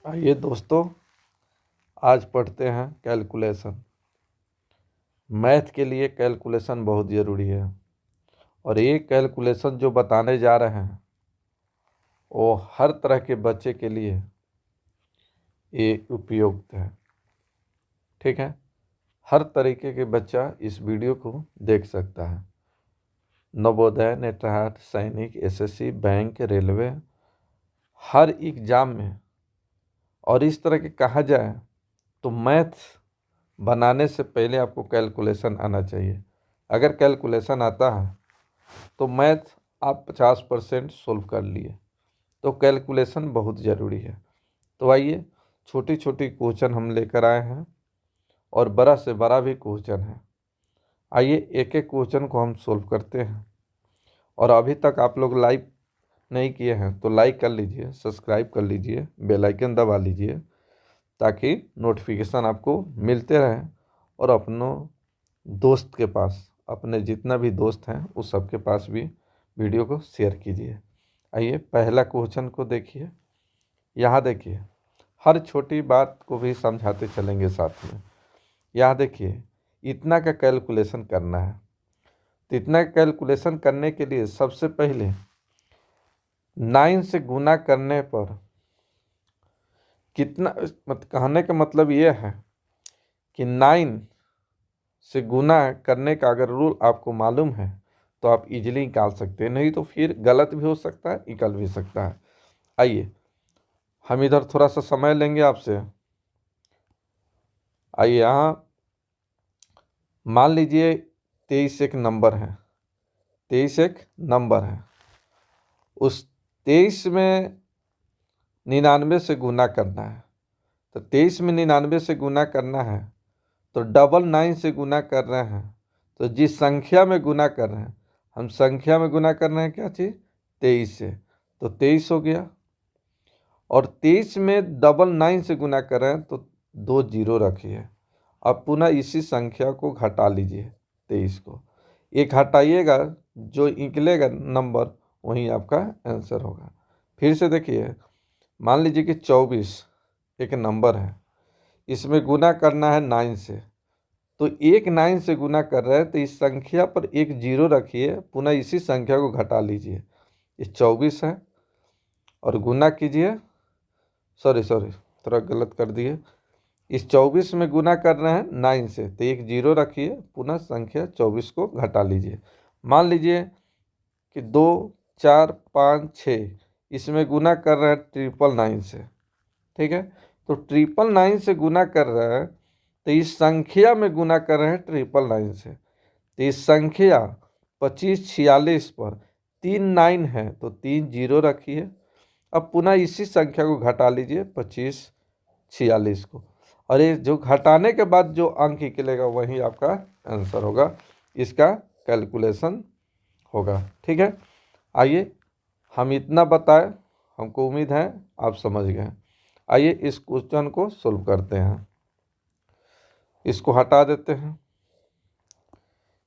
आइए दोस्तों, आज पढ़ते हैं कैलकुलेशन। मैथ के लिए कैलकुलेशन बहुत ज़रूरी है और ये कैलकुलेशन जो बताने जा रहे हैं वो हर तरह के बच्चे के लिए ये उपयुक्त है। ठीक है, हर तरीके के बच्चा इस वीडियो को देख सकता है। नवोदय, नेटहाट, सैनिक, एसएससी, बैंक, रेलवे, हर एग्जाम में। और इस तरह के कहा जाए तो मैथ बनाने से पहले आपको कैलकुलेशन आना चाहिए। अगर कैलकुलेशन आता है तो मैथ आप 50% सोल्व कर लिए। तो कैलकुलेशन बहुत ज़रूरी है। तो आइए, छोटी छोटी क्वेश्चन हम लेकर आए हैं और बड़ा से बड़ा भी क्वेश्चन है। आइए एक एक क्वेश्चन को हम सोल्व करते हैं। और अभी तक आप लोग लाइक नहीं किए हैं तो लाइक कर लीजिए, सब्सक्राइब कर लीजिए, बेल आइकन दबा लीजिए ताकि नोटिफिकेशन आपको मिलते रहें। और अपनों दोस्त के पास, अपने जितना भी दोस्त हैं उस सब के पास भी वीडियो को शेयर कीजिए। आइए पहला क्वेश्चन को देखिए। यहाँ देखिए, हर छोटी बात को भी समझाते चलेंगे साथ में। यहाँ देखिए, इतना का कैलकुलेशन करना है। तो इतना का कैलकुलेशन करने के लिए सबसे पहले 9 से गुना करने पर कितना, कहने का मतलब ये है कि 9 से गुना करने का अगर रूल आपको मालूम है तो आप इजीली निकाल सकते हैं, नहीं तो फिर गलत भी हो सकता है, निकल भी सकता है। आइए हम इधर थोड़ा सा समय लेंगे आपसे। आइए यहाँ मान लीजिए 23 एक नंबर है। 23 एक नंबर है, उस 23 में 99 से गुना करना है। तो 23 में 99 से गुना करना है तो 999 से गुना कर रहे हैं। तो जिस संख्या में गुना कर रहे हैं, हम संख्या में गुना कर रहे हैं क्या चीज़, 23 से, तो 23 हो गया। और 23 में 999 से गुना कर रहे हैं तो 2 जीरो रखिए। अब पुनः इसी संख्या को घटा लीजिए, 23 को एक हटाइएगा, जो निकलेगा नंबर वही आपका आंसर होगा। फिर से देखिए, मान लीजिए कि 24 एक नंबर है, इसमें गुना करना है 9 से। तो एक 9 से गुना कर रहे हैं तो इस संख्या पर एक जीरो रखिए, पुनः इसी संख्या को घटा लीजिए। ये 24 है और गुना कीजिए, सॉरी थोड़ा गलत कर दिए। इस 24 में गुना कर रहे हैं 9 से, तो एक जीरो रखिए, पुनः संख्या 24 को घटा लीजिए। मान लीजिए कि 2 4 5 6, इसमें गुना कर रहे हैं 999 से। ठीक है, तो 999 से गुना कर रहे हैं तो इस संख्या में गुना कर रहे हैं 999 से। तो इस संख्या 2546 पर 3 9 है तो 3 जीरो रखिए। अब पुनः इसी संख्या को घटा लीजिए 2546 को, और ये जो घटाने के बाद जो अंक निकलेगा वही आपका आंसर होगा, इसका कैलकुलेशन होगा। ठीक है, आइए हम इतना बताएं, हमको उम्मीद है आप समझ गए। आइए इस क्वेश्चन को सोल्व करते हैं। इसको हटा देते हैं,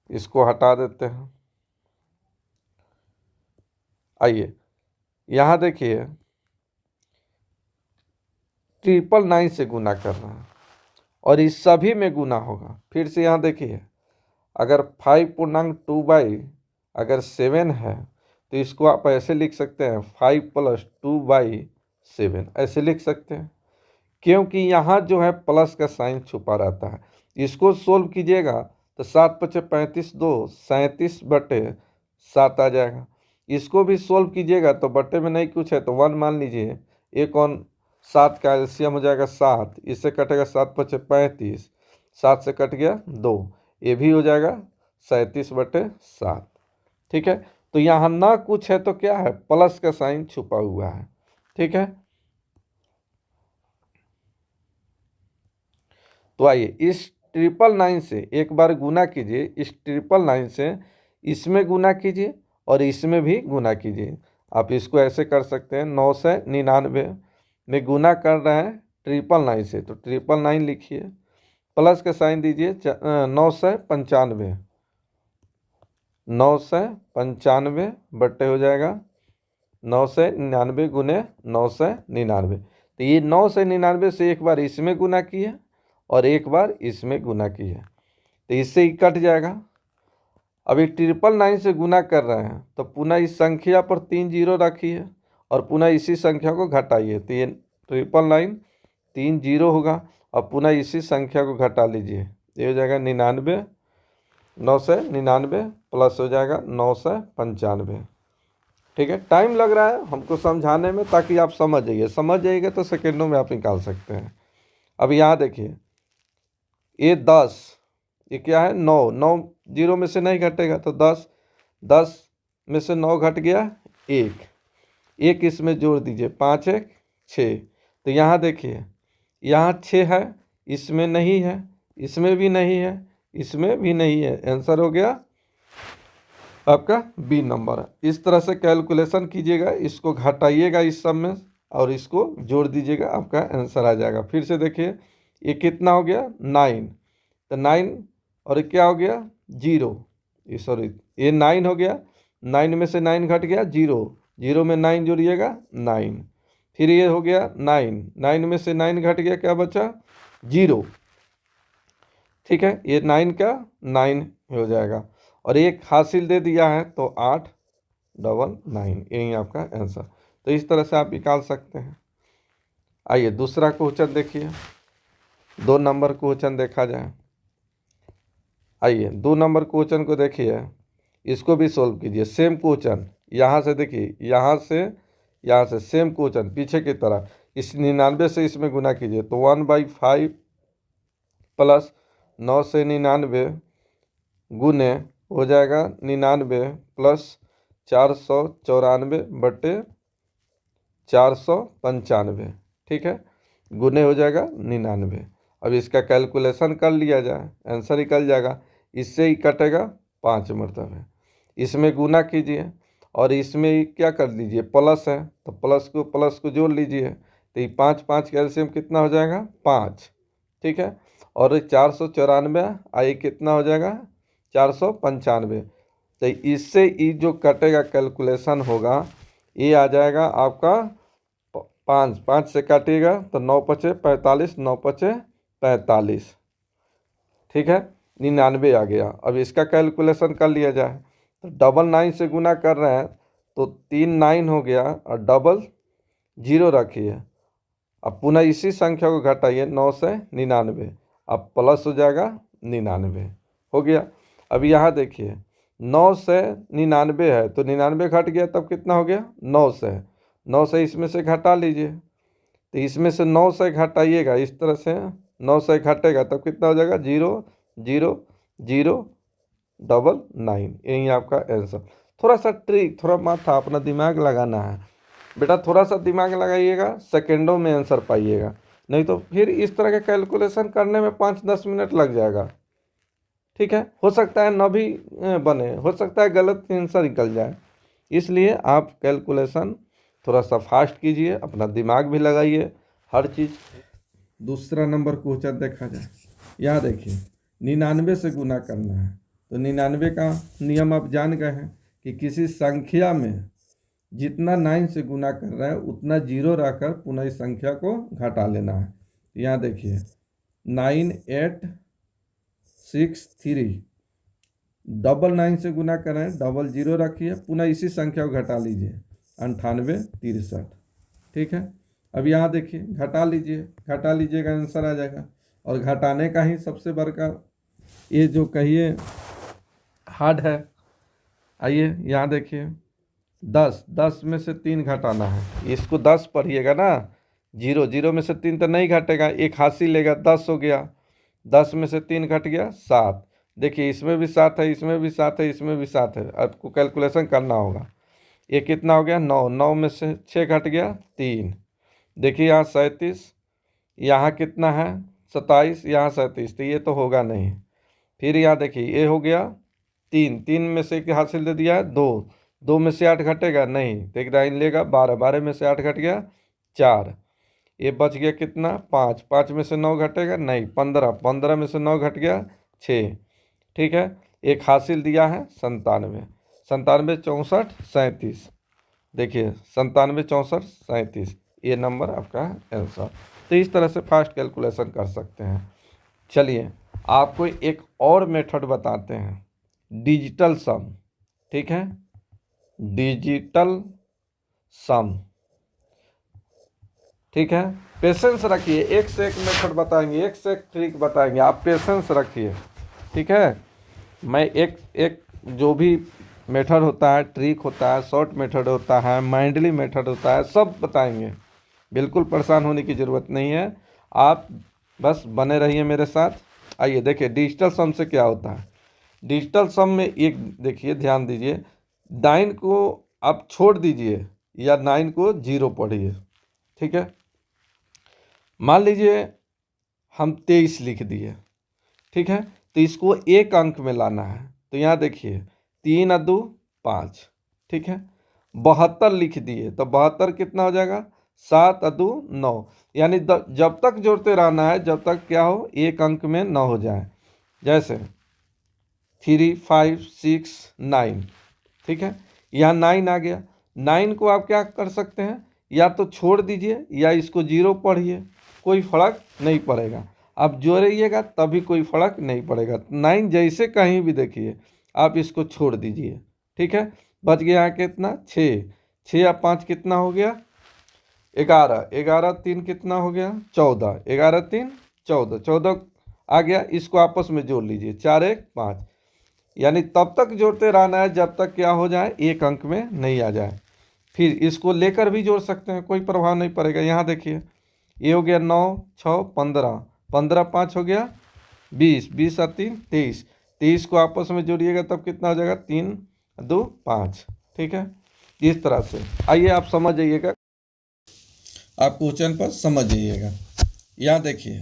इसको हटा देते हैं। आइए यहाँ देखिए, 999 से गुना करना है और इस सभी में गुना होगा। फिर से यहाँ देखिए, अगर 5.2 अगर 7 है तो इसको आप ऐसे लिख सकते हैं 5 + 2/7, ऐसे लिख सकते हैं, क्योंकि यहाँ जो है प्लस का साइन छुपा रहता है। इसको सोल्व कीजिएगा तो 7 × 5 = 35, 2 37/7 आ जाएगा। इसको भी सोल्व कीजिएगा तो बट्टे में नहीं कुछ है तो 1 मान लीजिए, एक और 7 का एलसीएम हो जाएगा 7, इससे कटेगा 7 × 5 = 35, 7 से कट गया 2, ये भी हो जाएगा 37/7। ठीक है, तो यहाँ ना कुछ है तो क्या है, प्लस का साइन छुपा हुआ है। ठीक है, तो आइए इस 999 से एक बार गुना कीजिए, इस 999 से इसमें गुना कीजिए और इसमें भी गुना कीजिए। आप इसको ऐसे कर सकते हैं, 9 से 99 में गुना कर रहे हैं 999 से, तो 999 लिखिए, प्लस का साइन दीजिए 9 से 95, 9 से 95 बट्टे हो जाएगा 9 से 99 गुने 9 से 99। तो ये 9 से 99 से एक बार इसमें गुना किया और एक बार इसमें गुना किया, तो इससे ही कट जाएगा। अभी 999 से गुना कर रहे हैं तो पुनः इस संख्या पर 3 जीरो रखिए और पुनः इसी संख्या को घटाइए, तो ये 999 3 जीरो होगा और पुनः इसी संख्या को घटा लीजिए, ये हो जाएगा 99, 9 से 99 प्लस हो जाएगा 9 से 95। ठीक है, टाइम लग रहा है हमको समझाने में ताकि आप समझ जाइएगा तो सेकेंडों में आप निकाल सकते हैं। अब यहाँ देखिए ये 10, ये क्या है 9, 9 जीरो में से नहीं घटेगा तो 10, 10 में से 9 घट गया, एक इसमें जोड़ दीजिए, 5 1 6। तो यहाँ देखिए यहाँ 6 है, इसमें नहीं है, इसमें भी नहीं है, इसमें भी नहीं है, आंसर हो गया आपका बी नंबर। इस तरह से कैलकुलेशन कीजिएगा, इसको घटाइएगा इस सब में और इसको जोड़ दीजिएगा, आपका आंसर आ जाएगा। फिर से देखिए ये कितना हो गया 9, तो 9 और ये क्या हो गया 0, सॉरी ये 9 हो गया, 9 में से 9 घट गया 0, 0 में 9 जोड़िएगा 9, फिर ये हो गया 9, 9 में से 9 घट गया, क्या बचा 0। ठीक है, ये 9 का 9 हो जाएगा और एक हासिल दे दिया है तो 899, यही आपका आंसर। तो इस तरह से आप निकाल सकते हैं। आइए दूसरा क्वेश्चन देखिए, 2 नंबर क्वेश्चन देखा जाए। आइए 2 नंबर क्वेश्चन को देखिए, इसको भी सोल्व कीजिए। सेम क्वेश्चन, यहाँ से देखिए, यहाँ से सेम क्वेश्चन पीछे की तरह, इस 99 से इसमें गुना कीजिए तो 1/5 प्लस 9 से 99 गुने हो जाएगा 99 प्लस 494 बटे 495। ठीक है, गुने हो जाएगा 99। अब इसका कैलकुलेशन कर लिया जाए, आंसर निकल जाएगा। इससे ही कटेगा 5 मरतबे, इसमें गुना कीजिए और इसमें क्या कर दीजिए प्लस है तो प्लस को जोड़ लीजिए, तो ये 5 5 कैल्शियम कितना हो जाएगा 5। ठीक है, और 494 आई कितना हो जाएगा 495। तो इससे ये जो कटेगा कैलकुलेशन होगा ये आ जाएगा आपका 5 से काटिएगा तो 9 पचे 45, 9 पचे 45। ठीक है, 99 आ गया। अब इसका कैलकुलेशन कर लिया जाए तो 99 से गुना कर रहे हैं तो 3 9 हो गया और डबल 0 रखिए, अब पुनः इसी संख्या को घटाइए 9 से 99, अब प्लस हो जाएगा 99 हो गया। अब यहाँ देखिए 9 से 99 है तो 99 घट गया, तब कितना हो गया 9 से इसमें से घटा लीजिए, तो इसमें से 9 से घटाइएगा इस तरह से, 9 से घटेगा तब कितना हो जाएगा 0 0 0 99, यही आपका आंसर। थोड़ा सा ट्रिक, थोड़ा माथा अपना दिमाग लगाना है बेटा, थोड़ा सा दिमाग लगाइएगा, सेकेंडों में आंसर पाइएगा, नहीं तो फिर इस तरह के कैलकुलेशन करने में 5-10 मिनट लग जाएगा। ठीक है, हो सकता है न भी बने, हो सकता है गलत आंसर निकल जाए, इसलिए आप कैलकुलेशन थोड़ा सा फास्ट कीजिए, अपना दिमाग भी लगाइए हर चीज़। दूसरा नंबर क्वेश्चन देखा जाए, यहाँ देखिए 99 से गुना करना है तो 99 का नियम आप जान गए हैं कि किसी संख्या में जितना 9 से गुना कर रहा है उतना 0 रखकर पुनः इस संख्या को घटा लेना है। यहाँ देखिए 9863, 999 से गुना कर रहे हैं, 00 रखिए, पुनः इसी संख्या को घटा लीजिए 9863। ठीक है, अब यहाँ देखिए घटा लीजिएगा आंसर आ जाएगा। और घटाने का ही सबसे बड़का ये जो कहिए हार्ड है। आइए यहाँ देखिए 10 में से 3 घटाना है, इसको 10 पढ़िएगा ना, 0 में से 3 तो नहीं घटेगा, एक हासिल लेगा 10 हो गया, 10 में से 3 घट गया 7। देखिए इसमें भी 7 है, इसमें भी 7 है, इसमें भी 7 है, आपको कैलकुलेशन करना होगा। ये कितना हो गया 9 में से 6 घट गया 3। देखिए यहाँ 37, यहाँ कितना है 27, यहाँ 37, तो ये तो होगा नहीं। फिर यहाँ देखिए ये हो गया 3 में से एक हासिल दे दिया है 2 में से 8 घटेगा नहीं, तो एक लाइन लेगा 12 में से 8 घट गया 4, ये बच गया कितना 5 में से 9 घटेगा नहीं, 15 में से 9 घट गया 6। ठीक है, एक हासिल दिया है 97, 97 64 37, देखिए 97 64 37, ये नंबर आपका आंसर। तो इस तरह से फास्ट कैलकुलेशन कर सकते हैं। चलिए आपको एक और मेथड बताते हैं, डिजिटल सम। ठीक है, डिजिटल सम। ठीक है, पेशेंस रखिए, एक से एक मेथड बताएंगे, एक से एक ट्रिक बताएंगे, आप पेशेंस रखिए। ठीक है, मैं एक एक जो भी मेथड होता है, ट्रिक होता है, शॉर्ट मेथड होता है, माइंडली मेथड होता है, सब बताएंगे। बिल्कुल परेशान होने की ज़रूरत नहीं है, आप बस बने रहिए मेरे साथ। आइए देखिए डिजिटल सम से क्या होता है। डिजिटल सम में एक देखिए, ध्यान दीजिए, 9 को आप छोड़ दीजिए या 9 को 0 पढ़िए। ठीक है, मान लीजिए हम 23 लिख दिए। ठीक है, तो इसको एक अंक में लाना है, तो यहाँ देखिए 3 और 2 5। ठीक है, 72 लिख दिए, तो 72 कितना हो जाएगा, 7 और 2 9। यानी जब तक जोड़ते रहना है जब तक क्या हो, एक अंक में न हो जाए। जैसे 3 5 6 9। ठीक है, यहाँ 9 आ गया, 9 को आप क्या कर सकते हैं, या तो छोड़ दीजिए या इसको 0 पढ़िए, कोई फर्क नहीं पड़ेगा। आप जोड़िएगा तभी कोई फर्क नहीं पड़ेगा। 9 जैसे कहीं भी देखिए, आप इसको छोड़ दीजिए। ठीक है, बच गया कितना, 6। 6 और 5 कितना हो गया, 11। 11 3 कितना हो गया, 14। 11 3 14, 14 आ गया। इसको आपस में जोड़ लीजिए, 4 1 5। यानी तब तक जोड़ते रहना है जब तक क्या हो जाए, एक अंक में नहीं आ जाए। फिर इसको लेकर भी जोड़ सकते हैं, कोई प्रभाव नहीं पड़ेगा। यहाँ देखिए ये हो गया 9 6 15, 15 5 हो गया 20, 20 और 3 23। 23 को आपस में जोड़िएगा तब कितना हो जाएगा, 3 2 5। ठीक है, इस तरह से आइए आप समझ जाइएगा, आप क्वेश्चन पर समझ जाइएगा। यहाँ देखिए,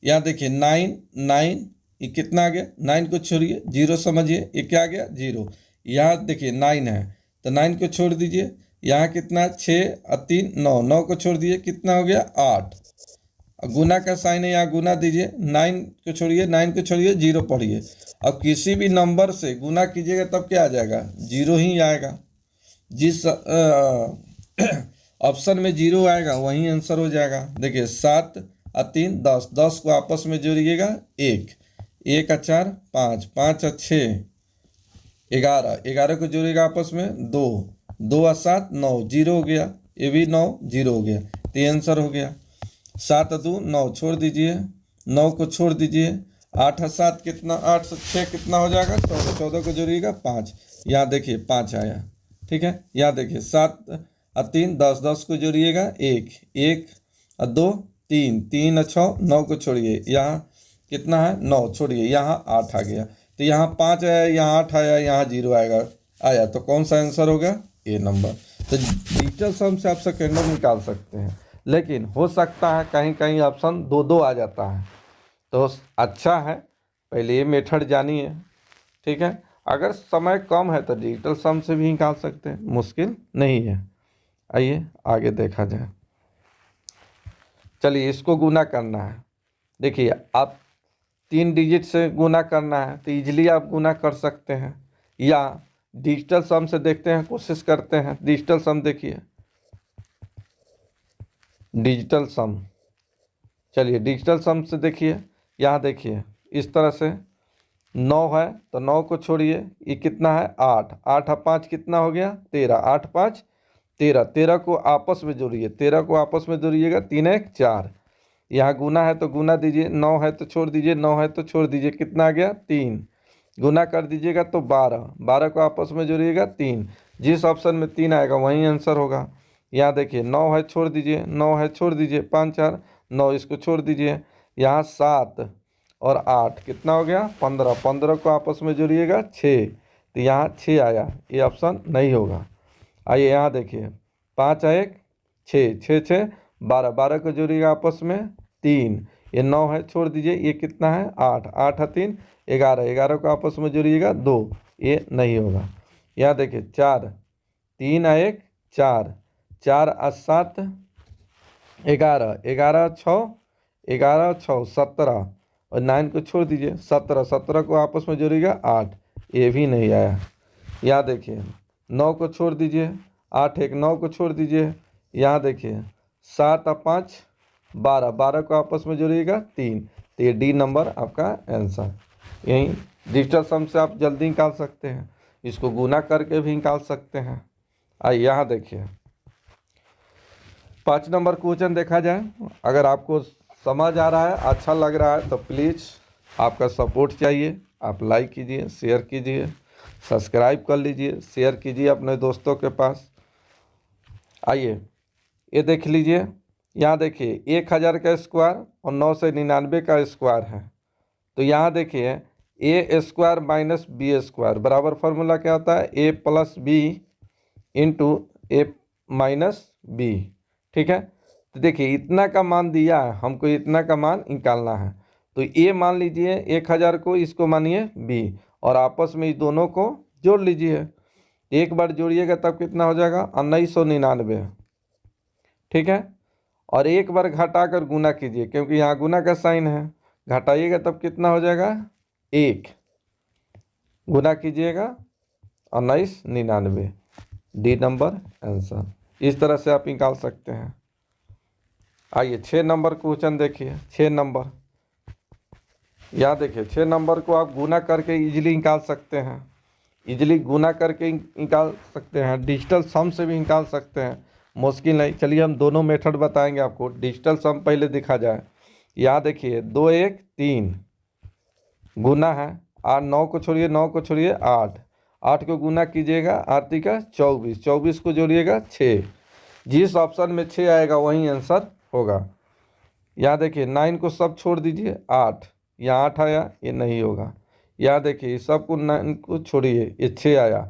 यहाँ देखिए 9 9, ये कितना आ गया, 9 को छोड़िए, 0 समझिए, ये क्या आ गया 0। यहाँ देखिए 9 है, तो 9 को छोड़ दीजिए, यहाँ कितना 6 और 3 9, 9 को छोड़ दीजिए, कितना हो गया 8। गुना का साइन है, यहाँ गुना दीजिए, 9 को छोड़िए, 9 को छोड़िए, 0 पढ़िए। अब किसी भी नंबर से गुना कीजिएगा तब क्या आ जाएगा, 0 ही आएगा। जिस ऑप्शन में 0 आएगा वही आंसर हो जाएगा। देखिए 7 और 3 10, 10 को आपस में जोड़िएगा 1, 1 और 4 5, 5 और 6 11, 11 को जोड़िएगा आपस में 2, 2 और 7 9, 0 हो गया, ये भी 9 0 हो गया, तो ये आंसर हो गया। 7 और 2 9, छोड़ दीजिए, 9 को छोड़ दीजिए, 8 और 7 कितना, 8 से 6 कितना हो जाएगा 14, 14 को जोड़िएगा 5, यहाँ देखिए 5 आया। ठीक है, यहाँ देखिए 7 और 3 10, 10 को जोड़िएगा 1, 1 और 2 3, 3 और 6 9 को छोड़िए, यहाँ कितना है 9, छोड़िए, यहाँ 8 आ गया। तो यहाँ 5 आया, यहाँ 8 आया, यहाँ 0 आया, तो कौन सा आंसर होगा, ए नंबर। तो डिजिटल सम से आप सेकेंडों में निकाल सकते हैं, लेकिन हो सकता है कहीं कहीं ऑप्शन 2 2 आ जाता है, तो अच्छा है पहले ये मेथड जानिए। ठीक है, अगर समय कम है तो डिजिटल सम से भी निकाल सकते हैं, मुश्किल नहीं है। आइए आगे देखा जाए। चलिए इसको गुना करना है। देखिए आप 3 डिजिट से गुना करना है तो इजीली आप गुना कर सकते हैं, या डिजिटल सम से देखते हैं, कोशिश करते हैं। डिजिटल सम देखिए, डिजिटल सम, चलिए डिजिटल सम से देखिए, यहाँ देखिए इस तरह से 9 है तो 9 को छोड़िए, ये कितना है 8, 8 और 5 कितना हो गया 13, 8 5 13, 13 को आपस में जोड़िए, 13 को आपस में जोड़िएगा, 3 1 4। यहाँ गुना है तो गुना दीजिए, 9 है तो छोड़ दीजिए, 9 है तो छोड़ दीजिए, कितना आ गया 3। गुना कर दीजिएगा तो 12, 12 को आपस में जोड़िएगा 3। जिस ऑप्शन में 3 आएगा वही आंसर होगा। यहाँ देखिए 9 है, छोड़ दीजिए, 9 है छोड़ दीजिए, 5 4 9, इसको छोड़ दीजिए। यहाँ 7 और 8 कितना हो गया 15, 15 को आपस में जोड़िएगा 6, तो यहाँ 6 आया, ये ऑप्शन नहीं होगा। आइए यहाँ देखिए 5 1 6, 6 6 12, 12 को जोड़िएगा आपस में 3, ये 9 है छोड़ दीजिए, ये कितना है 8, 8 और 3 11, 11 को आपस में जोड़िएगा 2, ये नहीं होगा। यहाँ देखिए 4, 3 और 1 4, 4 और 7 11, 11 और 6 11 और 6 17, और 9 को छोड़ दीजिए 17, 17 को आपस में जोड़िएगा 8, ये भी नहीं आया। यहाँ देखिए 9 को छोड़ दीजिए, 8 1 9 को छोड़ दीजिए, यहाँ देखिए 7 और 5 12, 12 को आपस में जोड़िएगा 3, तो ये डी नंबर आपका आंसर। यही डिजिटल सम से आप जल्दी निकाल सकते हैं, इसको गुना करके भी निकाल सकते हैं। आइए यहाँ देखिए 5 नंबर क्वेश्चन देखा जाए। अगर आपको समझ आ रहा है, अच्छा लग रहा है, तो प्लीज़ आपका सपोर्ट चाहिए, आप लाइक कीजिए, शेयर कीजिए, सब्सक्राइब कर लीजिए, शेयर कीजिए अपने दोस्तों के पास। आइए ये देख लीजिए, यहाँ देखिए 1000 का स्क्वायर और 999 का स्क्वायर है। तो यहाँ देखिए A square minus B square बराबर फार्मूला क्या होता है, ए plus B into A minus B. ठीक है, तो देखिए इतना का मान दिया है, हमको इतना का मान निकालना है। तो ए मान लीजिए 1000 को, इसको मानिए बी, और आपस में इस दोनों को जोड़ लीजिए। एक बार जोड़िएगा तब कितना हो जाएगा 1999। ठीक है, और एक बार घटा कर गुना कीजिए, क्योंकि यहाँ गुना का साइन है, घटाइएगा तब कितना हो जाएगा 1, गुना कीजिएगा 1999, डी नंबर आंसर। इस तरह से आप निकाल सकते हैं। आइए 6 नंबर क्वेश्चन देखिए। 6 नंबर, यहाँ देखिए 6 नंबर को आप गुना करके इजीली निकाल सकते हैं, इजीली गुना करके निकाल सकते हैं, डिजिटल सम से भी निकाल सकते हैं, मुश्किल नहीं। चलिए हम दोनों मेथड बताएंगे आपको। डिजिटल सम पहले दिखा जाए। यहाँ देखिए 2 1 3 गुना है, 8 9 को छोड़िए, 9 को छोड़िए 8, 8 को गुना कीजिएगा 8 का 24, 24 को जोड़िएगा 6। जिस ऑप्शन में 6 आएगा वही आंसर होगा। यहाँ देखिए 9 को सब छोड़ दीजिए 8, यहाँ 8 आया, ये नहीं होगा। यहाँ देखिए सबको 9 को छोड़िए, ये 6 आया,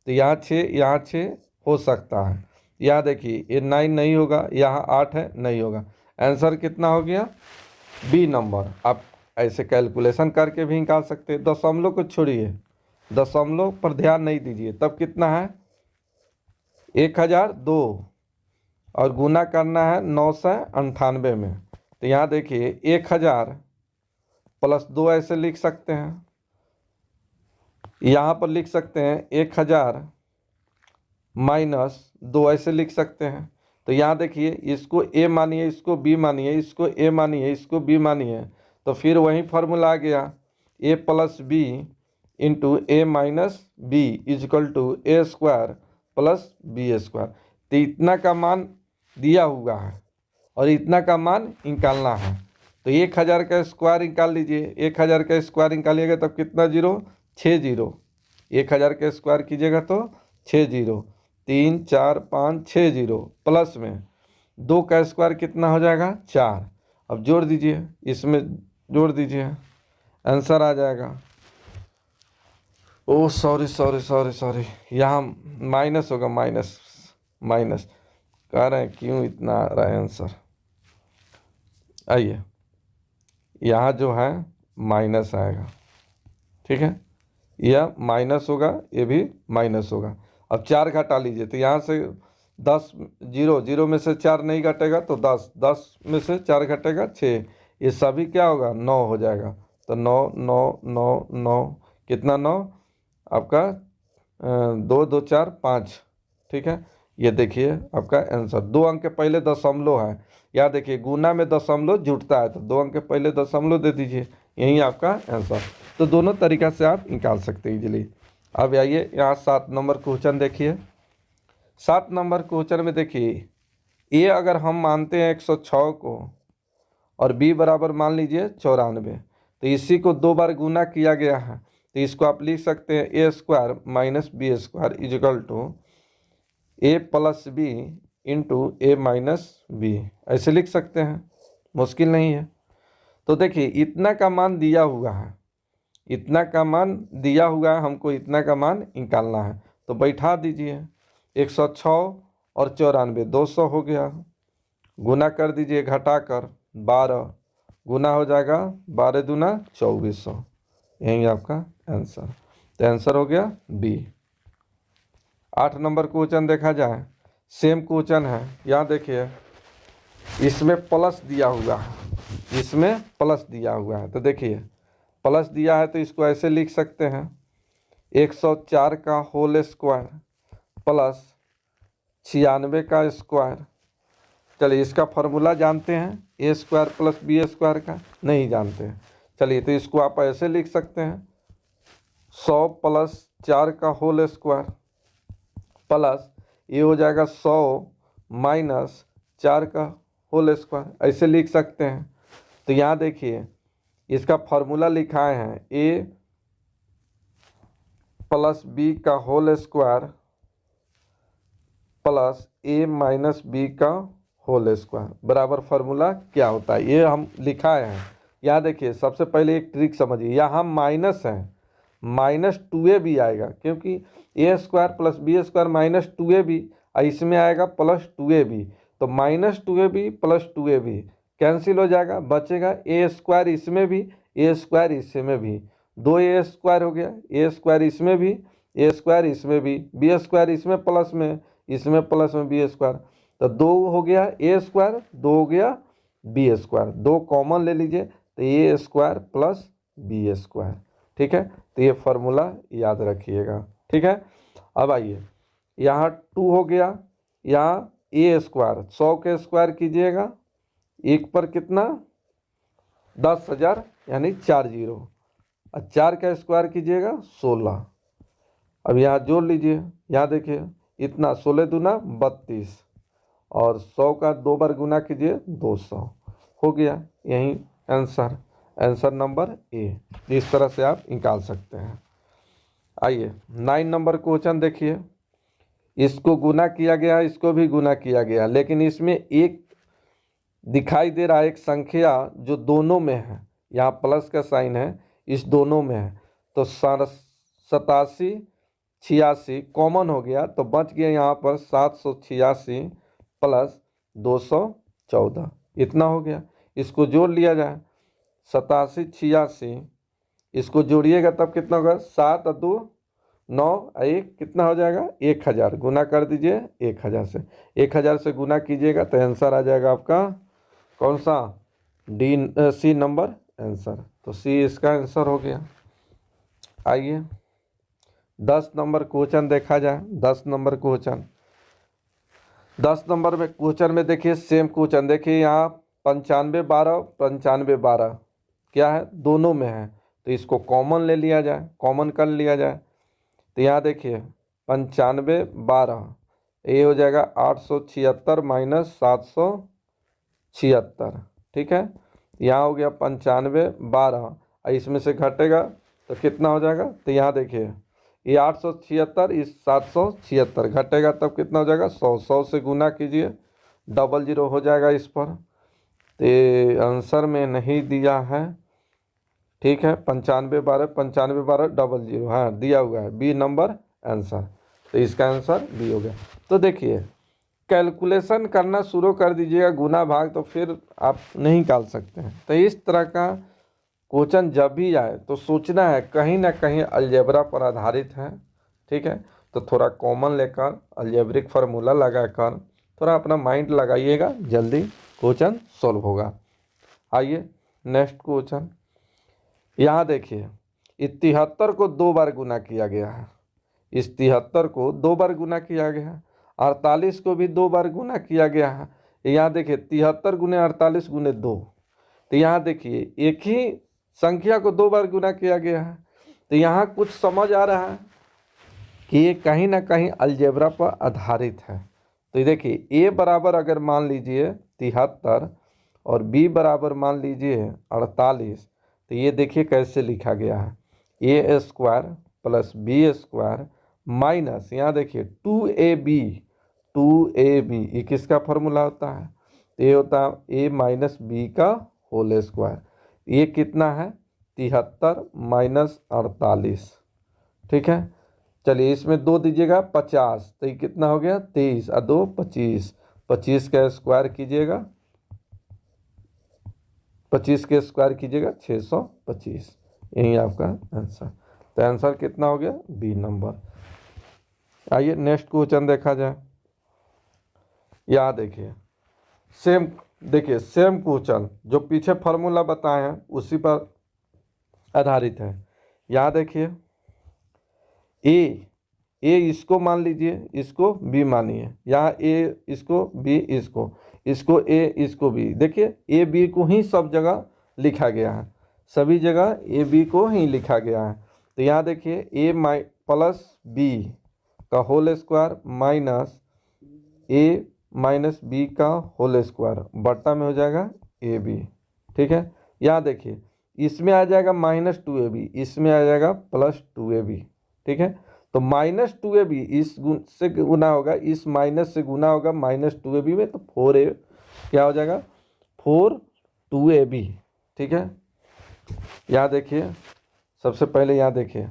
तो यहाँ 6 यहाँ 6 हो सकता है। यहाँ देखिए ये 9 नहीं होगा, यहाँ 8 है, नहीं होगा। आंसर कितना हो गया बी नंबर। आप ऐसे कैलकुलेशन करके भी निकाल सकते हैं। दशमलव को छोड़िए, दशमलव पर ध्यान नहीं दीजिए, तब कितना है 1002, और गुना करना है 998 में। तो यहाँ देखिए 1000 प्लस 2 ऐसे लिख सकते हैं, यहाँ पर लिख सकते हैं 1000 माइनस 2 ऐसे लिख सकते हैं। तो यहाँ देखिए इसको ए मानिए, इसको बी मानिए, इसको ए मानिए, इसको बी मानिए, तो फिर वही फार्मूला आ गया, A plus B into A minus B equal to A square plus B square. तो इतना का मान दिया हुआ है और इतना का मान निकालना है। तो 1000 का स्क्वायर निकाल लीजिए, 1000 का स्क्वायर निकालिएगा तब कितना जीरो 6 जीरो, 1000 का स्क्वायर कीजिएगा तो 6 जीरो, 3 4 5 6 जीरो, प्लस में 2 का स्क्वायर कितना हो जाएगा 4। अब जोड़ दीजिए, इसमें जोड़ दीजिए, आंसर आ जाएगा। ओ सॉरी सॉरी सॉरी सॉरी, यहाँ माइनस होगा, माइनस माइनस कह रहे हैं, क्यों इतना आ रहा है आंसर। आइए यहाँ जो है माइनस आएगा। ठीक है, यह माइनस होगा, ये भी माइनस होगा। अब 4 घटा लीजिए, तो यहाँ से 10 जीरो, जीरो में से 4 नहीं घटेगा तो 10, 10 में से 4 घटेगा 6, ये सभी क्या होगा 9 हो जाएगा। तो 9 9 9 9 कितना 9 आपका 2 2 4 5। ठीक है, ये देखिए आपका आंसर। 2 अंक के पहले दशमलव है, या देखिए गुना में दशमलव जुटता है, तो 2 अंक के पहले दशमलव दे दीजिए, यही आपका आंसर। तो दोनों तरीका से आप निकाल सकते हैं इजीली। अब आइए यहाँ 7 नंबर क्वेश्चन देखिए। 7 नंबर क्वेश्चन में देखिए ए अगर हम मानते हैं 106 को और बी बराबर मान लीजिए 94, तो इसी को 2 बार गुना किया गया है, तो इसको आप लिख सकते हैं A square minus B square equal to A plus B into A minus B, ऐसे लिख सकते हैं, मुश्किल नहीं है। तो देखिए इतना का मान दिया हुआ है, इतना का मान दिया हुआ है, हमको इतना का मान निकालना है। तो बैठा दीजिए, 106 और 94 200 हो गया, गुना कर दीजिए घटा कर 12, गुना हो जाएगा 12 दूना 2400, यही आपका आंसर। तो आंसर हो गया बी। 8 नंबर क्वेश्चन देखा जाए, सेम क्वेश्चन है। यहाँ देखिए इसमें प्लस दिया हुआ है, इसमें प्लस दिया हुआ है, तो देखिए प्लस दिया है तो इसको ऐसे लिख सकते हैं 104 का होल स्क्वायर प्लस 96 का स्क्वायर चलिए इसका फॉर्मूला जानते हैं, A square plus B square का नहीं जानते हैं। चलिए तो इसको आप ऐसे लिख सकते हैं 100 प्लस 4 का होल स्क्वायर प्लस ये हो जाएगा 100 माइनस 4 का होल स्क्वायर, ऐसे लिख सकते हैं। तो यहाँ देखिए इसका फॉर्मूला लिखाए हैं ए प्लस बी का होल स्क्वायर प्लस ए माइनस बी का होल स्क्वायर बराबर फार्मूला क्या होता है, ये हम लिखाए हैं। यहाँ देखिए सबसे पहले एक ट्रिक समझिए, यहाँ माइनस है, माइनस 2a भी आएगा क्योंकि A square plus B square minus 2a भी, इसमें आएगा प्लस 2a भी, तो माइनस 2a भी प्लस 2a भी कैंसिल हो जाएगा, बचेगा ए स्क्वायर इसमें भी ए स्क्वायर इसमें भी, 2a स्क्वायर हो गया, ए स्क्वायर इसमें भी ए स्क्वायर इसमें भी, बी स्क्वायर इसमें प्लस में बी स्क्वायर, तो 2 हो गया ए स्क्वायर, 2 हो गया बी स्क्वायर, 2 कॉमन ले लीजिए तो ए स्क्वायर प्लस बी स्क्वायर। ठीक है, तो ये फार्मूला याद रखिएगा। ठीक है, अब आइए यहाँ 2 हो गया, यहाँ ए स्क्वायर 100 के स्क्वायर कीजिएगा, एक पर कितना 10,000 यानी 4 जीरो, और 4 का स्क्वायर कीजिएगा 16। अब यहाँ जोड़ लीजिए, यहाँ देखिए इतना 16 दूना 32 और 100 का 2 बार गुना कीजिए 200 हो गया, यही आंसर नंबर ए। इस तरह से आप निकाल सकते हैं। आइए 9 नंबर क्वेश्चन देखिए, इसको गुना किया गया, इसको भी गुना किया गया, लेकिन इसमें एक दिखाई दे रहा है एक संख्या जो दोनों में है, यहाँ प्लस का साइन है, इस दोनों में है, तो 87 86 कॉमन हो गया, तो बच गया यहाँ पर 786 प्लस 214, इतना हो गया। इसको जोड़ लिया जाए 87 86, इसको जोड़िएगा तब कितना होगा 7 और 2 9 1 कितना हो जाएगा 1000, गुना कर दीजिए 1000 से, 1000 से गुना कीजिएगा तो आंसर आ जाएगा आपका कौन सा सी नंबर आंसर, तो सी इसका आंसर हो गया। आइए 10 नंबर क्वेश्चन देखा जाए। 10 नंबर क्वेश्चन, 10 नंबर में क्वेश्चन में देखिए सेम क्वेश्चन, देखिए यहाँ 95 12 95 12 क्या है दोनों में है, तो इसको कॉमन ले लिया जाए, कॉमन कर लिया जाए, तो यहाँ देखिए 95 12 ये हो जाएगा 876 माइनस 776। ठीक है, यहाँ हो गया 95 12, इसमें से घटेगा तो कितना हो जाएगा, तो यहाँ देखिए ये 876 इस 776 घटेगा तब कितना हो जाएगा 100, 100 से गुना कीजिए 00 हो जाएगा इस पर, तो आंसर में नहीं दिया है। ठीक है, 95 12 00, हाँ दिया हुआ है बी नंबर आंसर, तो इसका आंसर बी हो गया। तो देखिए कैलकुलेशन करना शुरू कर दीजिएगा गुना भाग, तो फिर आप नहीं निकाल सकते हैं। तो इस तरह का क्वेश्चन जब भी आए तो सोचना है कहीं ना कहीं अलजेब्रा पर आधारित है। ठीक है, तो थोड़ा कॉमन लेकर अलजेब्रिक फार्मूला लगाकर थोड़ा अपना माइंड लगाइएगा, जल्दी क्वेश्चन सॉल्व होगा। आइए नेक्स्ट क्वेश्चन, यहाँ देखिए 73 को 2 बार गुना किया गया है, इस 73 को 2 बार गुना किया गया है, 48 को भी 2 बार गुना किया गया है। यहाँ देखिए 73 गुने 48 गुने 2, तो यहाँ देखिए एक ही संख्या को 2 बार गुना किया गया है, तो यहाँ कुछ समझ आ रहा है कि ये कहीं ना कहीं अलजेब्रा पर आधारित है। तो ये देखिए ए बराबर अगर मान लीजिए 73 और बी बराबर मान लीजिए 48, तो ये देखिए कैसे लिखा गया है, A square plus B square minus यहाँ देखिए 2ab, ये किसका फॉर्मूला होता है, तो ये होता है ए माइनस बी का होल स्क्वायर, ये कितना है 73 माइनस 48। ठीक है, चलिए इसमें 2 दीजिएगा 50, तो ये कितना हो गया 23 और 2 25, 25 का स्क्वायर कीजिएगा, 25 के स्क्वायर कीजिएगा 625, यही आपका आंसर। तो आंसर कितना हो गया बी नंबर। आइए नेक्स्ट क्वेश्चन देखा जाए। यहाँ देखिए सेम क्वेश्चन जो पीछे फार्मूला बताए हैं उसी पर आधारित है। यहाँ देखिए ए इसको मान लीजिए, इसको बी मानिए, यहाँ ए इसको, बी इसको ए इसको बी। देखिए ए बी को ही सब जगह लिखा गया है, सभी जगह ए बी को ही लिखा गया है। तो यहाँ देखिए ए प्लस बी का होल स्क्वायर माइनस ए माइनस बी का होल स्क्वायर बट्टा में हो जाएगा ए बी। ठीक है, यहाँ देखिए इसमें आ जाएगा माइनस 2ab, इसमें आ जाएगा प्लस 2ab। ठीक है, तो माइनस 2ab इस से गुना होगा, इस माइनस से गुना होगा माइनस 2ab में, तो 4a क्या हो जाएगा 4 2ab। ठीक है, यहाँ देखिए सबसे पहले यहाँ देखिए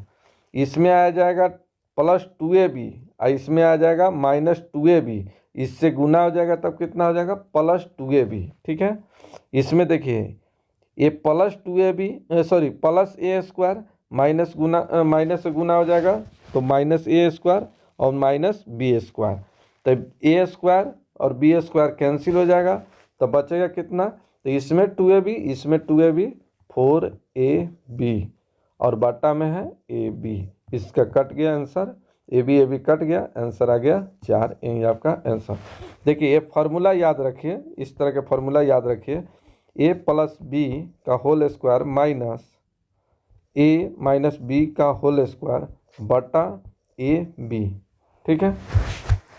इसमें आ जाएगा प्लस 2ab और इसमें आ जाएगा माइनस 2ab, इससे गुना हो जाएगा तब कितना हो जाएगा प्लस 2ab। ठीक है, इसमें देखिए ये प्लस 2ab सॉरी प्लस ए स्क्वायर माइनस से गुना हो जाएगा तो माइनस ए स्क्वायर और माइनस बी स्क्वायर, तो ए स्क्वायर और बी स्क्वायर कैंसिल हो जाएगा, तो बचेगा कितना, तो इसमें 2ab इसमें 2ab 4ab और बट्टा में है ab। इसका कट गया आंसर, ए बी कट गया, आंसर आ गया 4। यही आपका आंसर। देखिए ये फार्मूला याद रखिए, इस तरह के फार्मूला याद रखिए, ए प्लस बी का होल स्क्वायर माइनस ए माइनस बी का होल स्क्वायर बटा ए बी। ठीक है,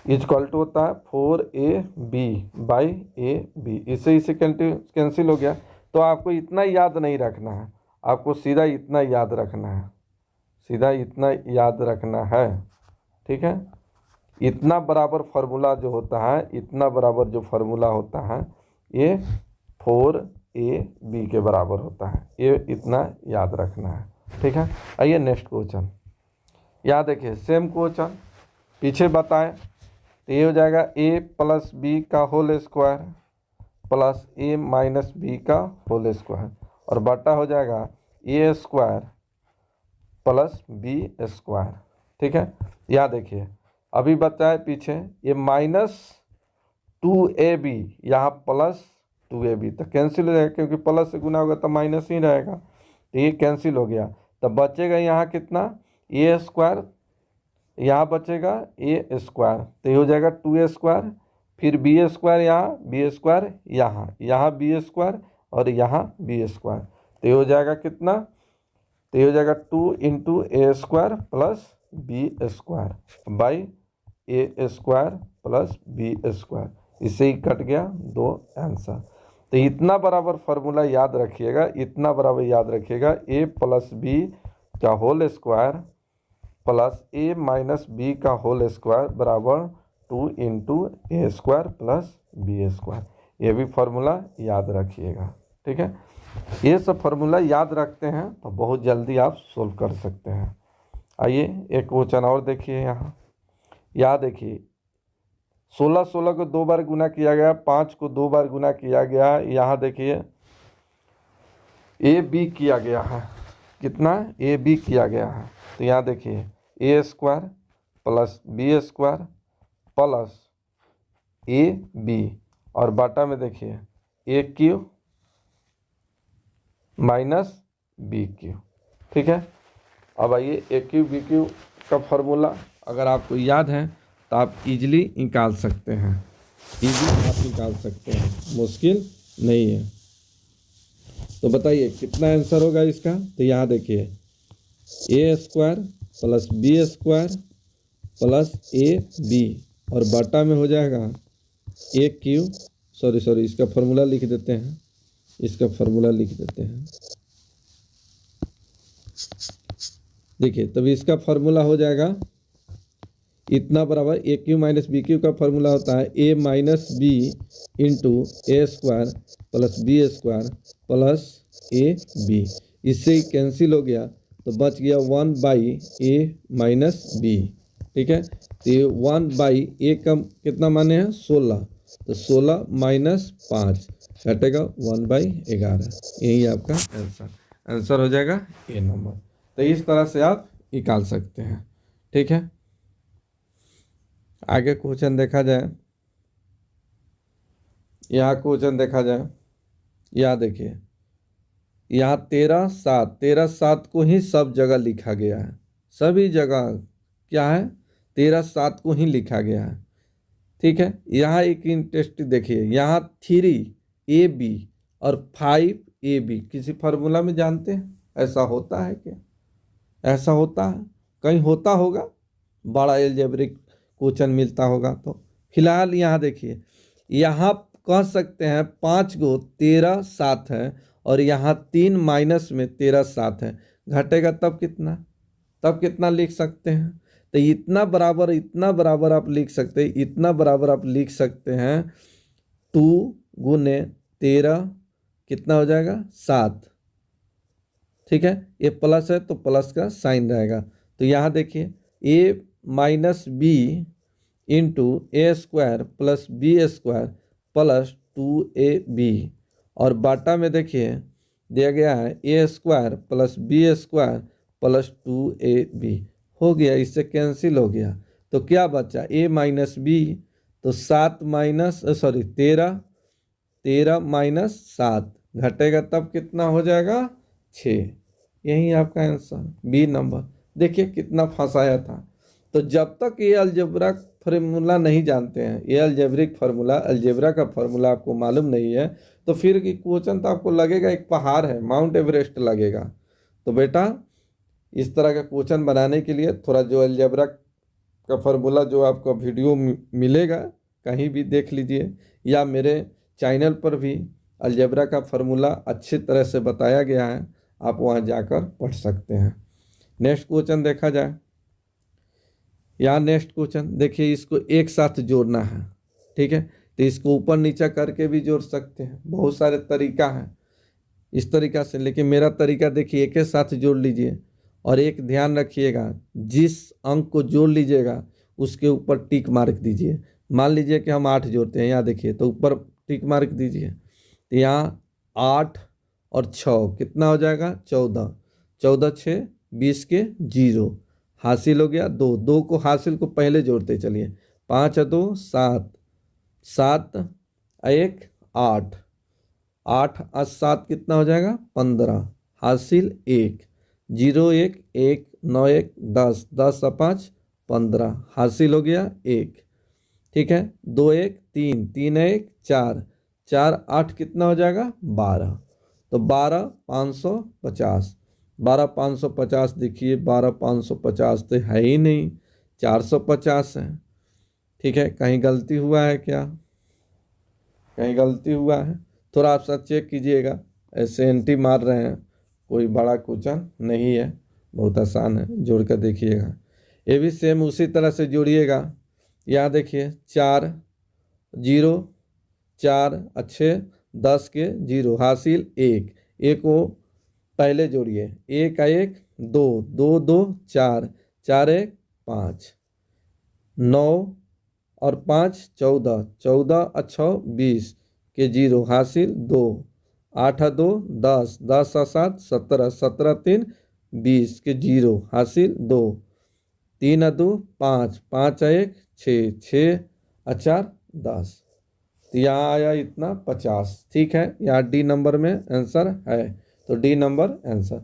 इजक्वल टू होता है 4ab बाई ए बी। इससे कैंसिल हो गया। तो आपको इतना याद नहीं रखना है, आपको सीधा इतना याद रखना है, सीधा इतना याद रखना है। ठीक है, इतना बराबर फार्मूला जो होता है, इतना बराबर जो फार्मूला होता है ये 4ab के बराबर होता है, ये इतना याद रखना है। ठीक है, आइए नेक्स्ट क्वेश्चन। यहाँ देखिए सेम क्वेश्चन पीछे बताएं, तो ये हो जाएगा ए प्लस बी का होल स्क्वायर प्लस ए माइनस बी का होल स्क्वायर और बटा हो जाएगा ए स्क्वायर प्लस बी स्क्वायर। ठीक है, यहाँ देखिए अभी बताए पीछे ये माइनस 2ab यहाँ प्लस 2ab, तो कैंसिल हो जाएगा क्योंकि प्लस से गुना होगा तो माइनस ही रहेगा, तो ये कैंसिल हो गया। तो बचेगा यहाँ कितना ए स्क्वायर, यहाँ बचेगा ए स्क्वायर, तो ये हो जाएगा 2a स्क्वायर, फिर बी स्क्वायर यहाँ, बी स्क्वायर यहाँ बी स्क्वायर और यहाँ बी स्क्वायर, तो ये हो जाएगा कितना, तो ये हो जाएगा 2 into A square plus B square by a square plus B square. इससे ही कट गया 2 आंसर। तो इतना बराबर फार्मूला याद रखिएगा, इतना बराबर याद रखिएगा, ए प्लस बी का होल स्क्वायर प्लस ए माइनस बी का होल स्क्वायर बराबर 2 इंटू ए स्क्वायर प्लस बी स्क्वायर। ये भी फार्मूला याद रखिएगा। ठीक है, ये सब फार्मूला याद रखते हैं तो बहुत जल्दी आप सोल्व कर सकते हैं। आइए एक क्वेश्चन और देखिए। यहाँ देखिए 16 को 2 बार गुना किया गया, 5 को 2 बार गुना किया गया। यहाँ देखिए ए बी किया गया है, कितना ए बी किया गया है, तो यहाँ देखिए A square plus B square plus A B और बाटा में देखिए A cube minus B cube. ठीक है, अब आइए ए क्यू बी क्यू का फॉर्मूला अगर आपको याद है तो आप इजीली निकाल सकते हैं, इजीली आप निकाल सकते हैं, मुश्किल नहीं है। तो बताइए कितना आंसर होगा इसका। तो यहाँ देखिए A square plus B square plus A B और बाटा में हो जाएगा ए क्यू, सॉरी इसका फॉर्मूला लिख देते हैं, इसका फॉर्मूला लिख देते हैं। देखिए तभी इसका फॉर्मूला हो जाएगा इतना बराबर A cube minus B cube का फॉर्मूला होता है A minus B into A square plus B square plus A B. इससे ही कैंसिल हो गया तो बच गया 1 बाई ए माइनस बी। ठीक है, तो ये 1 बाई ए का कितना माने हैं 16, तो 16 माइनस 5 घटेगा 1 बाई 11। यही आपका आंसर हो जाएगा ए नंबर। तो इस तरह से आप निकाल सकते हैं। ठीक है, आगे क्वेश्चन देखा जाए। यहाँ क्वेश्चन देखा जाए, यहाँ देखिए यहाँ 13 7 को ही सब जगह लिखा गया है, सभी जगह क्या है 13 7 को ही लिखा गया है। ठीक है, यहाँ एक इंटरेस्ट देखिए, यहाँ 3AB और 5AB किसी फार्मूला में जानते हैं ऐसा होता है क्या? ऐसा होता है? कहीं होता होगा, बड़ा एल्जेब्रिक क्वेश्चन मिलता होगा तो। फिलहाल यहाँ देखिए, यहाँ कह सकते हैं 5 को 13 7 है और यहाँ 3 माइनस में 13 7 है, घटेगा तब कितना? तब कितना लिख सकते हैं? तो इतना बराबर आप लिख सकते हैं, इतना बराबर आप लिख सकते हैं 2 गुने 13 कितना हो जाएगा? 7। ठीक है, ये प्लस है तो प्लस का साइन रहेगा। तो यहाँ देखिए a minus B into A square plus B square plus 2ab और बाटा में देखिए दिया गया है A square plus B square plus 2ab हो गया, इससे कैंसिल हो गया। तो क्या बचा? a माइनस बी, तो 13 माइनस 7 घटेगा तब कितना हो जाएगा? 6। यही आपका आंसर बी नंबर। देखिए कितना फंसाया था। तो जब तक ये अलजेब्रा फार्मूला नहीं जानते हैं, ये अलजेब्रिक फार्मूला, अलजेब्रा का फार्मूला आपको मालूम नहीं है, तो फिर क्वेश्चन तो आपको लगेगा एक पहाड़ है, माउंट एवरेस्ट लगेगा। तो बेटा इस तरह का क्वेश्चन बनाने के लिए थोड़ा जो अलजेब्रा का फार्मूला जो आपका वीडियो मिलेगा कहीं भी देख लीजिए, या मेरे चैनल पर भी अलजेब्रा का फार्मूला अच्छी तरह से बताया गया है, आप वहाँ जाकर पढ़ सकते हैं। नेक्स्ट क्वेश्चन देखा जाए। यहाँ नेक्स्ट क्वेश्चन देखिए, इसको एक साथ जोड़ना है। ठीक है, तो इसको ऊपर नीचा करके भी जोड़ सकते हैं, बहुत सारे तरीका है इस तरीका से, लेकिन मेरा तरीका देखिए एक साथ जोड़ लीजिए। और एक ध्यान रखिएगा, जिस अंक को जोड़ लीजिएगा उसके ऊपर टिक मार्क दीजिए। मान लीजिए कि हम 8 जोड़ते हैं, यहाँ देखिए तो ऊपर टिक मार्क दीजिए। तो यहाँ 8 और 6 कितना हो जाएगा? 14। 14 6 20 के 0 हासिल हो गया 2। 2 को हासिल को पहले जोड़ते चलिए, 5 और 2 7, 7 1 8, 8 और 7 कितना हो जाएगा? 15 हासिल 1, 0 1 1 9 1 10, 10 और 5 15 हासिल हो गया 1। ठीक है, 2 1 3, 3 1 4, 4 8 कितना हो जाएगा? 12। तो 12 550, 12 550 देखिए, 12 550 तो है ही नहीं, 450 है। ठीक है, कहीं गलती हुआ है क्या? कहीं गलती हुआ है? थोड़ा आप सब चेक कीजिएगा, ऐसे एंटी मार रहे हैं, कोई बड़ा क्वेश्चन नहीं है, बहुत आसान है, जोड़ कर देखिएगा। ये भी सेम उसी तरह से जोड़िएगा। यहाँ देखिए 4 0 4 अच्छे 10 के 0 हासिल 1, 1 को पहले जोड़िए, 1 1 2 2 2 4, 4 1 5, 9 और 5 14, 14 और 6 20 के 0 हासिल 2, 8 और 2 10, 10 और 7 17, 17 3 20 के 0 हासिल 2, 3 और 2 5, 5 और 1 6, 6 और 4 10। तो यहाँ आया इतना 50। ठीक है, यहाँ डी नंबर में आंसर है, तो डी नंबर आंसर।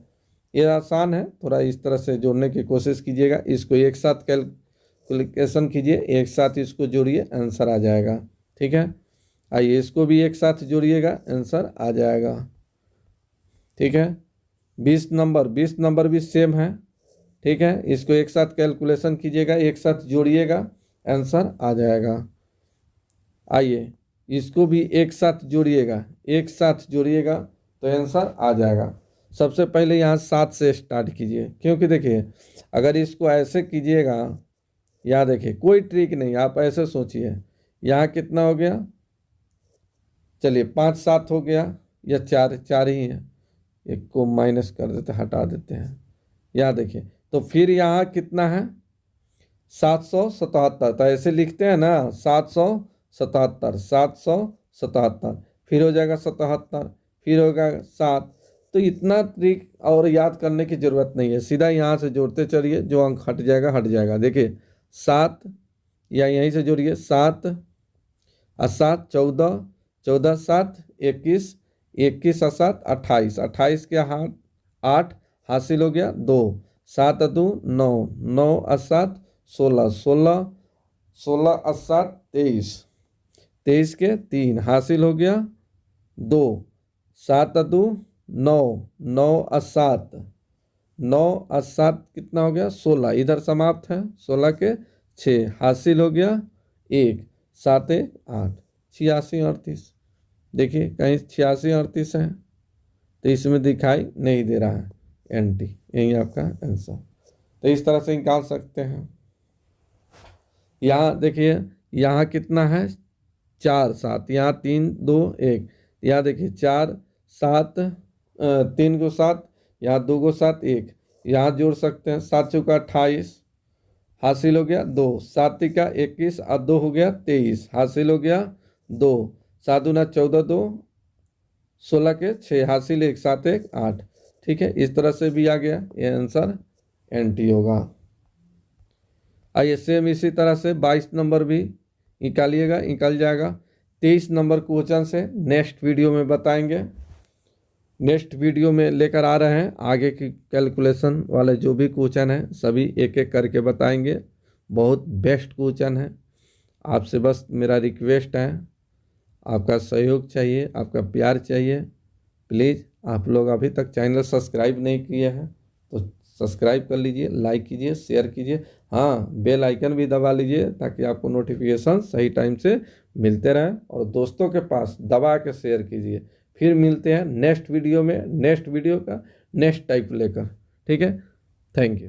ये आसान है, थोड़ा इस तरह से जोड़ने की कोशिश कीजिएगा, इसको एक साथ कैलकुलेशन कीजिए, एक साथ इसको जोड़िए, आंसर आ जाएगा। ठीक है, आइए इसको भी एक साथ जोड़िएगा, आंसर आ जाएगा। ठीक है, 20 नंबर भी सेम है। ठीक है, इसको एक साथ कैलकुलेशन कीजिएगा, एक साथ जोड़िएगा, आंसर आ जाएगा। आइए इसको भी एक साथ जोड़िएगा, एक साथ जोड़िएगा तो आंसर आ जाएगा। सबसे पहले यहाँ 7 से स्टार्ट कीजिए, क्योंकि देखिए अगर इसको ऐसे कीजिएगा, यहाँ देखिए कोई ट्रिक नहीं, आप ऐसे सोचिए, यहाँ कितना हो गया? चलिए 5 7 हो गया, या 4 ही है, एक को माइनस कर देते, हटा देते हैं। यहाँ देखिए, तो फिर यहाँ कितना है? 777। तो ऐसे लिखते हैं ना, 777, 777, फिर हो जाएगा 77, फिर होगा 7। तो इतना ट्रिक और याद करने की ज़रूरत नहीं है, सीधा यहाँ से जोड़ते चलिए, जो अंक हट जाएगा। देखिए 7, या यहीं से जोड़िए, 7 और 7 14, 14 7 21, 21 और 7 28, 28 के हाथ 8 हासिल हो गया 2, 7 और 2 9, 9 और 7 16, 16, 16 और 7 23, 23 के 3 हासिल हो गया 2, 7 और 2 9, 9 और 7, 9 और 7 कितना हो गया 16, इधर समाप्त है 16 के 6 हासिल हो गया 1, 7 1 8, 86 38। देखिए कहीं 86 38 है तो इसमें दिखाई नहीं दे रहा है, एंटी, यही आपका आंसर। तो इस तरह से निकाल सकते हैं। यहाँ देखिए यहाँ कितना है 4 7, यहाँ 3 2 1, यहाँ देखिए 4 7 3 को 7, यहाँ 2 को 7 1, यहाँ जोड़ सकते हैं 7 चौका 28 हासिल हो गया 2, 7 का 21 और 2 हो गया 23 हासिल हो गया 2, 7 दूना 14 2, 16 के 6 हासिल 1, 7 1 8। ठीक है, इस तरह से भी आ गया, ये आंसर एंटी होगा। आइए सेम इसी तरह से 22 नंबर भी निकालिएगा, निकल जाएगा। 23 नंबर क्वेश्चन से नेक्स्ट वीडियो में बताएंगे। नेक्स्ट वीडियो में लेकर आ रहे हैं आगे की कैलकुलेशन वाले जो भी क्वेश्चन हैं सभी एक एक करके बताएंगे। बहुत बेस्ट क्वेश्चन है। आपसे बस मेरा रिक्वेस्ट है, आपका सहयोग चाहिए, आपका प्यार चाहिए। प्लीज़ आप लोग अभी तक चैनल सब्सक्राइब नहीं किए हैं तो सब्सक्राइब कर लीजिए, लाइक कीजिए, शेयर कीजिए, हाँ बेल आइकन भी दबा लीजिए ताकि आपको नोटिफिकेशन सही टाइम से मिलते रहें, और दोस्तों के पास दबा के शेयर कीजिए। फिर मिलते हैं नेक्स्ट वीडियो में, नेक्स्ट वीडियो का नेक्स्ट टाइप लेकर। ठीक है, थैंक यू।